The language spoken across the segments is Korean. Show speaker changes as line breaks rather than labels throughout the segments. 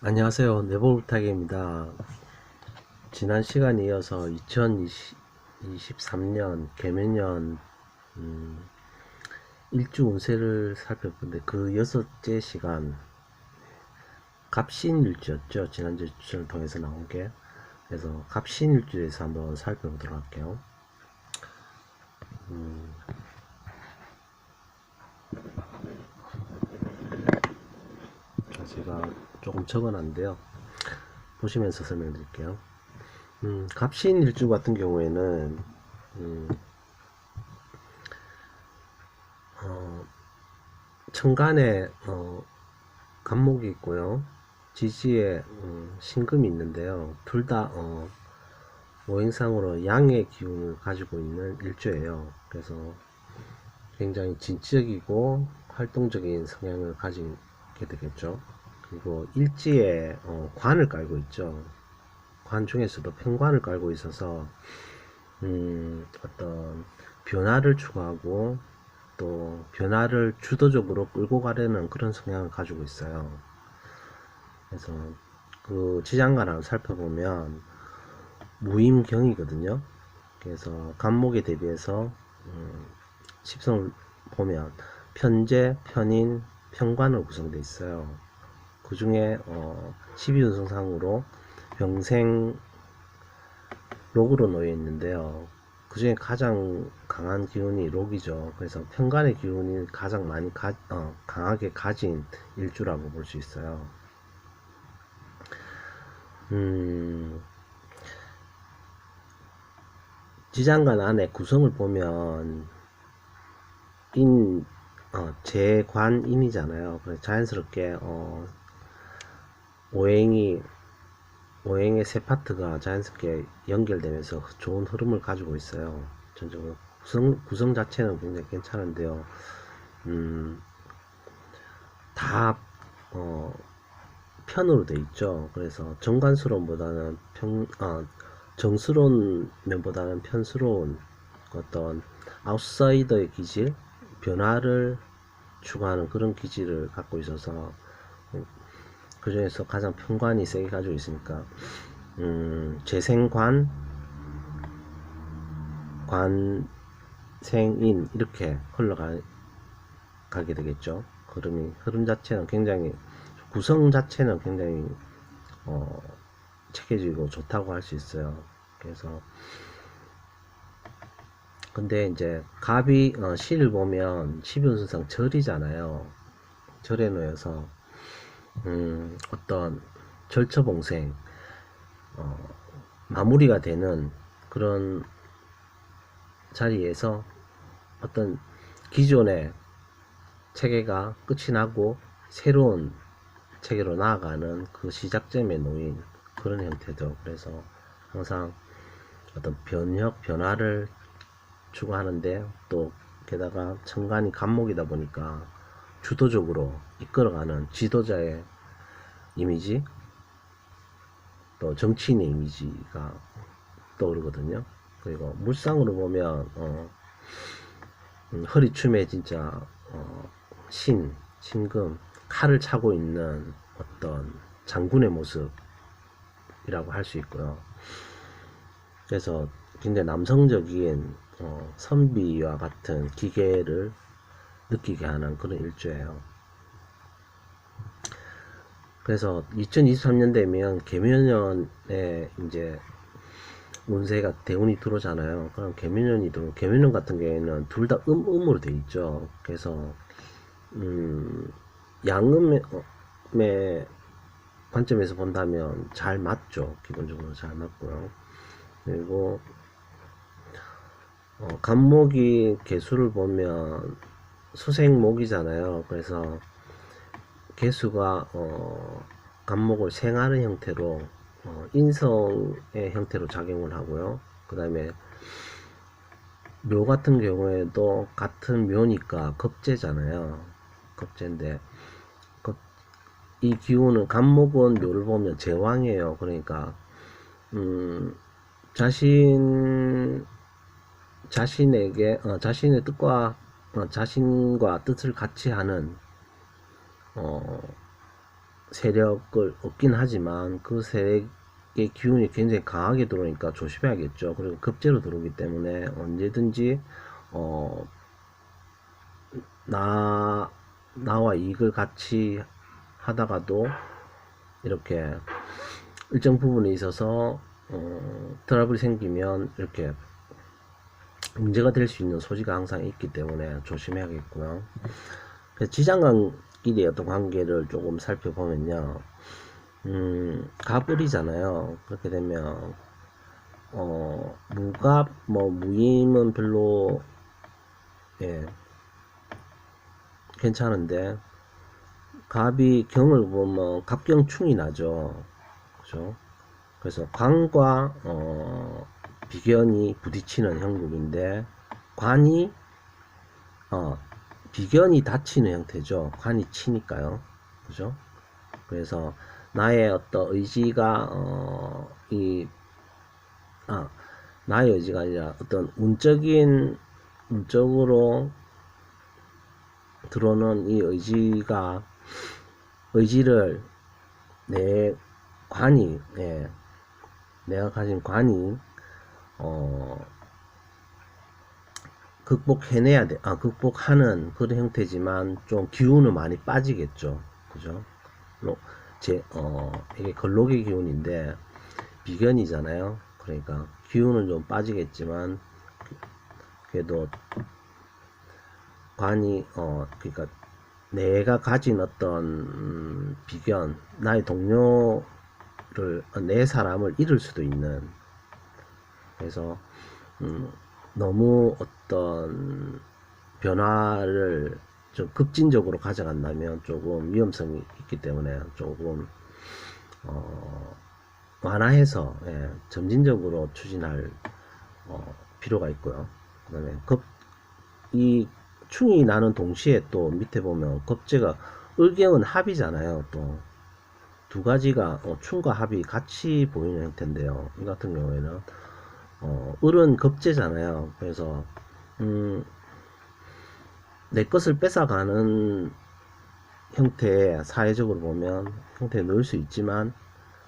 안녕하세요. 네볼탁입니다. 지난 시간에 이어서 2023년 개면년 일주 운세를 살펴보는데 그 여섯째 시간 갑신일주였죠. 지난주 추천을 통해서 나온 게. 그래서 갑신일주에서 한번 살펴보도록 할게요. 제가 조금 적어놨는데요. 보시면서 설명드릴게요. 갑신일주 같은 경우에는 천간에 간목이 있고요. 지지에 신금이 있는데요. 둘 다 오행상으로 양의 기운을 가지고 있는 일주예요. 그래서 굉장히 진취적이고 활동적인 성향을 가지게 되겠죠. 그리고 일지에 관을 깔고 있죠. 관 중에서도 편관을 깔고 있어서 어떤 변화를 추구하고 또 변화를 주도적으로 끌고 가려는 그런 성향을 가지고 있어요. 그래서 그 지장간을 살펴보면 무임경이거든요. 그래서 간목에 대비해서 십성을 보면 편재, 편인, 편관으로 구성되어 있어요. 그 중에 12운성상으로 병생 록으로 놓여 있는데요. 그 중에 가장 강한 기운이 록이죠. 그래서 편관의 기운이 가장 많이 강하게 가진 일주라고 볼 수 있어요. 지장간 안에 구성을 보면 재관인이잖아요. 그래서 자연스럽게 오행의 세 파트가 자연스럽게 연결되면서 좋은 흐름을 가지고 있어요. 전적으로 구성 자체는 굉장히 괜찮은데요. 다 편으로 돼 있죠. 그래서 정관스러움보다는 정스러운 면보다는 편스러운 어떤 아웃사이더의 기질, 변화를 추구하는 그런 기질을 갖고 있어서 그 중에서 가장 편관이 세게 가지고 있으니까 재생관, 관생인 이렇게 흘러가게 되겠죠. 흐름 자체는 굉장히 구성 자체는 굉장히 체계적이고 좋다고 할 수 있어요. 그래서 근데 이제 갑이 시를 보면 12운수상 절이잖아요. 절에 놓여서 어떤 절처봉생 마무리가 되는 그런 자리에서 어떤 기존의 체계가 끝이 나고 새로운 체계로 나아가는 그 시작점에 놓인 그런 형태죠. 그래서 항상 어떤 변화를 추구하는데 또 게다가 천간이 간목이다 보니까 주도적으로 이끌어가는 지도자의 이미지 또 정치인의 이미지가 떠오르거든요. 그리고 물상으로 보면 허리춤에 진짜 신금 칼을 차고 있는 어떤 장군의 모습이라고 할 수 있고요. 그래서 굉장히 남성적인 선비와 같은 기계를 느끼게 하는 그런 일주예요. 그래서 2023년 되면 개묘년에 이제 운세가 대운이 들어오잖아요. 그럼 개묘년이 들어 개묘년 같은 경우에는 둘 다 음으로 돼 있죠. 그래서 양음의 관점에서 본다면 잘 맞죠. 기본적으로 잘 맞고요. 그리고 간목이 개수를 보면 수생목이잖아요. 그래서 개수가 간목을 생하는 형태로 인성의 형태로 작용을 하고요. 그 다음에 묘 같은 경우에도 같은 묘니까 겁재잖아요. 겁재인데 이 기운은 간목은 묘를 보면 제왕이에요. 그러니까 자신에게 자신의 뜻과 자신과 뜻을 같이 하는 세력을 얻긴 하지만 그 세력의 기운이 굉장히 강하게 들어오니까 조심해야겠죠. 그리고 급제로 들어오기 때문에 언제든지 나와 이익을 같이 하다가도 이렇게 일정 부분에 있어서 트러블이 생기면 이렇게 문제가 될 수 있는 소지가 항상 있기 때문에 조심해야겠고요. 그래서 지장간끼리 어떤 관계를 조금 살펴보면요. 갑을이잖아요. 그렇게 되면 무갑, 무임은 별로 예, 괜찮은데 갑이 경을 보면 갑경충이 나죠. 그죠? 그래서 관과 비견이 부딪히는 형국인데 관이 비견이 닫히는 형태죠. 관이 치니까요. 그죠? 그래서 나의 어떤 의지가 나의 의지가 아니라 어떤 운적으로 들어오는 이 의지를 내 관이 내가 가진 관이 극복하는 그런 형태지만 좀 기운은 많이 빠지겠죠. 그죠? 이게 걸록의 기운인데 비견이잖아요. 그러니까 기운은 좀 빠지겠지만 그래도 관이 그러니까 내가 가진 어떤 비견, 나의 동료를 내 사람을 잃을 수도 있는, 그래서 너무 어떤 변화를 좀 급진적으로 가져간다면 조금 위험성이 있기 때문에 조금 완화해서 점진적으로 추진할 필요가 있고요. 그 다음에 이 충이 나는 동시에 또 밑에 보면 겁재가 을경은 합이잖아요. 또 두 가지가 충과 합이 같이 보이는 형태인데요. 이 같은 경우에는 을은 겁재잖아요. 그래서 내 것을 뺏어가는 형태에 사회적으로 보면 형태에 넣을 수 있지만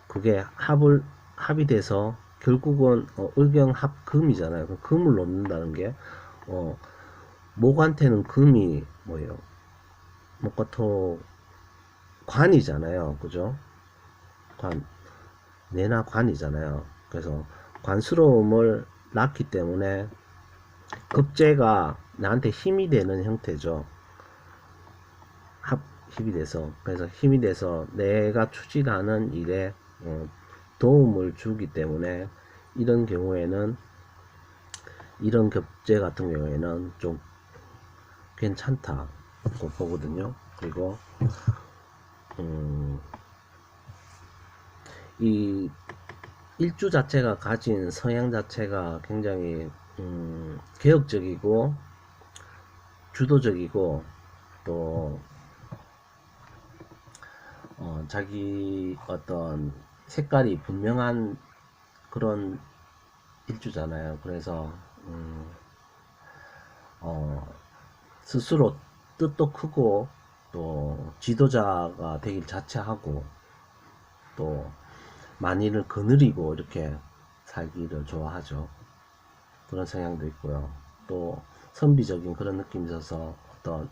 그게 합이 돼서 결국은 을경합금이잖아요. 그 금을 놓는다는 게 목한테는 금이 뭐예요? 목과토 관이잖아요. 그죠? 내나 관이잖아요. 그래서 관스러움을 낳기 때문에 급제가 나한테 힘이 되는 형태죠. 힘이 돼서, 그래서 힘이 돼서 내가 추진하는 일에 도움을 주기 때문에 이런 경우에는, 이런 급제 같은 경우에는 좀 괜찮다고 보거든요. 그리고 이 일주 자체가 가진 성향 자체가 굉장히 개혁적이고 주도적이고 또 자기 어떤 색깔이 분명한 그런 일주잖아요. 그래서 스스로 뜻도 크고 또 지도자가 되길 자처하고 또 만인을 거느리고 이렇게 살기를 좋아하죠. 그런 성향도 있고요. 또 선비적인 그런 느낌이 있어서 어떤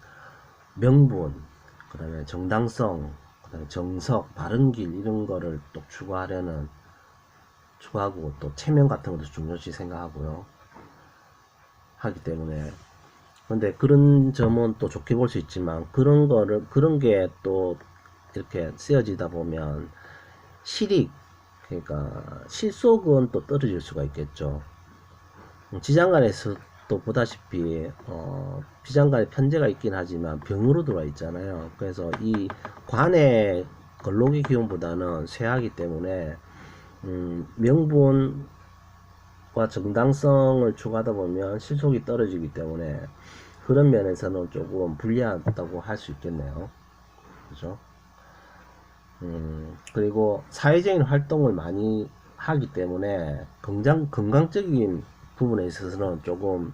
명분, 그 다음에 정당성, 그 다음에 정석, 바른길 이런 거를 또 추구하고 또 체면 같은 것도 중요시 생각하고요. 하기 때문에, 근데 그런 점은 또 좋게 볼 수 있지만 그런 게 또 이렇게 쓰여지다 보면 그러니까 실속은 또 떨어질 수가 있겠죠. 지장간에서 또 보다시피 비장간에 편제가 있긴 하지만 병으로 들어와 있잖아요. 그래서 이 관의 걸록의 기운보다는 쇠하기 때문에 명분과 정당성을 추구하다 보면 실속이 떨어지기 때문에 그런 면에서는 조금 불리하다고 할 수 있겠네요. 그죠? 그리고 사회적인 활동을 많이 하기 때문에 건강적인 부분에 있어서는 조금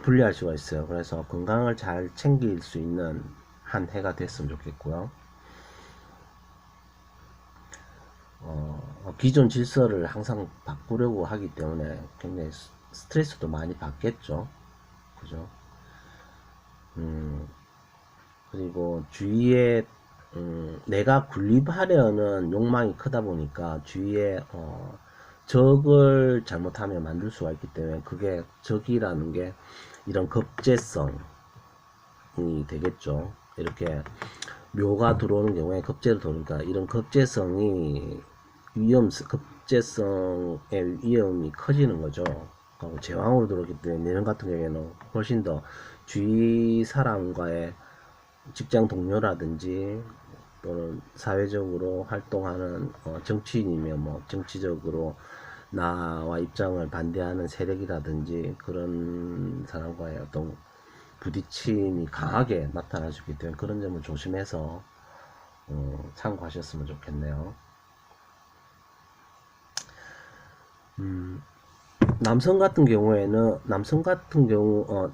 불리할 수가 있어요. 그래서 건강을 잘 챙길 수 있는 한 해가 됐으면 좋겠고요. 기존 질서를 항상 바꾸려고 하기 때문에 굉장히 스트레스도 많이 받겠죠. 그죠? 그리고 주위에 내가 군립하려는 욕망이 크다 보니까 주위에 적을 잘못하면 만들 수가 있기 때문에 그게 적이라는 게 이런 겁제성이 되겠죠. 이렇게 묘가 들어오는 경우에 겁제를 들어오니까 이런 겁제성이 겁제성의 위험이 커지는 거죠. 제왕으로 들어오기 때문에 내년 같은 경우에는 훨씬 더 주위 사람과의 직장 동료라든지 또는 사회적으로 활동하는 정치인이면 뭐 정치적으로 나와 입장을 반대하는 세력이라든지 그런 사람과의 어떤 부딪힘이 강하게 나타날 수 있기 때문에 그런 점을 조심해서 참고하셨으면 좋겠네요. 남성 같은 경우에는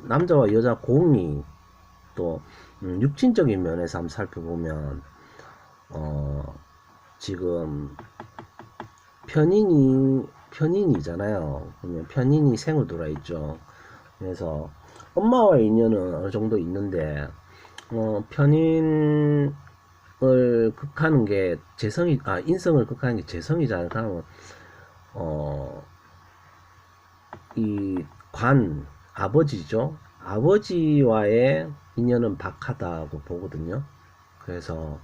남자와 여자 공이 또 육친적인 면에서 한번 살펴보면 지금 편인이잖아요. 그러면 편인이 생으로 들어와 있죠. 그래서 엄마와의 인연은 어느 정도 있는데 편인을 극하는 게 인성을 극하는 게 재성이잖아요. 그러면 이 아버지죠. 아버지와의 인연은 박하다고 보거든요. 그래서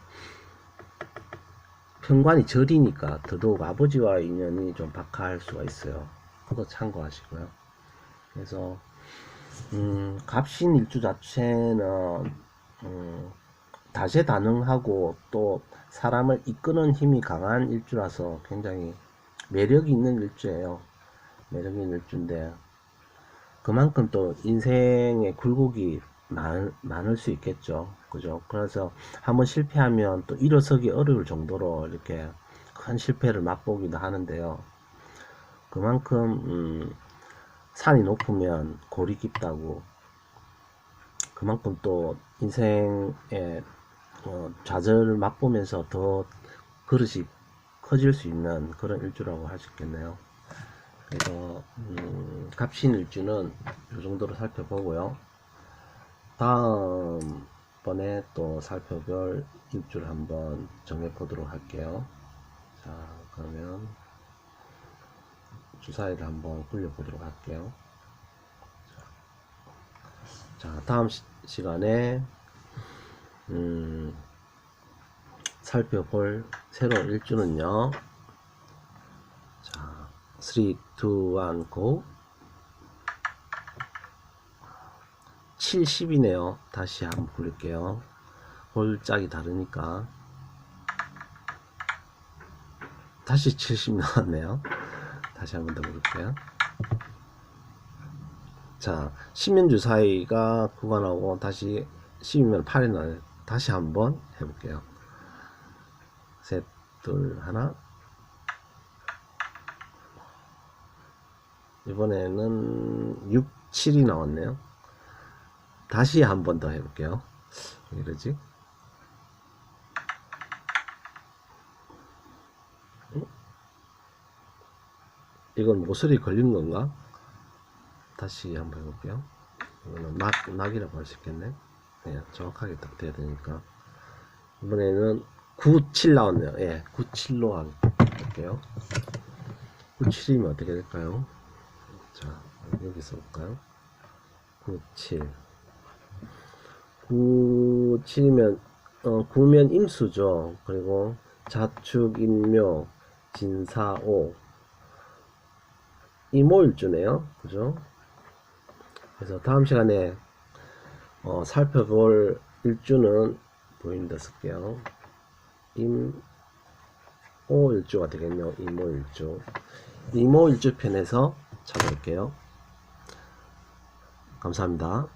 편관이 절이니까 더더욱 아버지와의 인연이 좀 박하할 수가 있어요. 그거 참고하시고요. 그래서 갑신일주 자체는 다재다능하고 또 사람을 이끄는 힘이 강한 일주라서 굉장히 매력이 있는 일주예요. 매력이 있는 일주인데 그만큼 또 인생의 굴곡이 많을 수 있겠죠. 그죠? 그래서 한번 실패하면 또 일어서기 어려울 정도로 이렇게 큰 실패를 맛보기도 하는데요. 그만큼 산이 높으면 골이 깊다고, 그만큼 또 인생의 좌절을 맛보면서 더 그릇이 커질 수 있는 그런 일주라고 할 수 있겠네요. 그래서 갑신일주는 이 정도로 살펴보고요. 다음번에 또 살펴볼 일주를 한번 정해보도록 할게요. 자, 그러면 주사위를 한번 굴려보도록 할게요. 자, 다음 시간에 살펴볼 새로운 일주는요. 자, 3, 2, 1, GO. 7, 10이네요. 다시 한번 굴릴게요. 홀짝이 다르니까. 다시 70 나왔네요. 다시 한번 더 굴릴게요. 자, 10면 주사위가 9가 나오고 다시 10이면 8이 나와요. 다시 한번 해볼게요. 셋, 둘, 하나. 이번에는 6, 7이 나왔네요. 다시 한번 더 해볼게요. 왜 이러지? 이건 모서리 걸린 건가? 다시 한번 해볼게요. 이거는 낙이라고 할 수 있겠네. 네, 정확하게 딱 돼야 되니까. 이번에는 9, 7 나왔네요. 예, 9, 7로 할게요. 9, 7이면 어떻게 될까요? 자, 여기서 볼까요? 9, 7. 9, 7이면, 9면 임수죠. 그리고 자축, 인묘, 진사오. 이모일주네요. 그죠? 그래서 다음 시간에 살펴볼 일주는 보인다 쓸게요. 임오일주가 되겠네요. 임오일주. 임오일주 편에서 찾아볼게요. 감사합니다.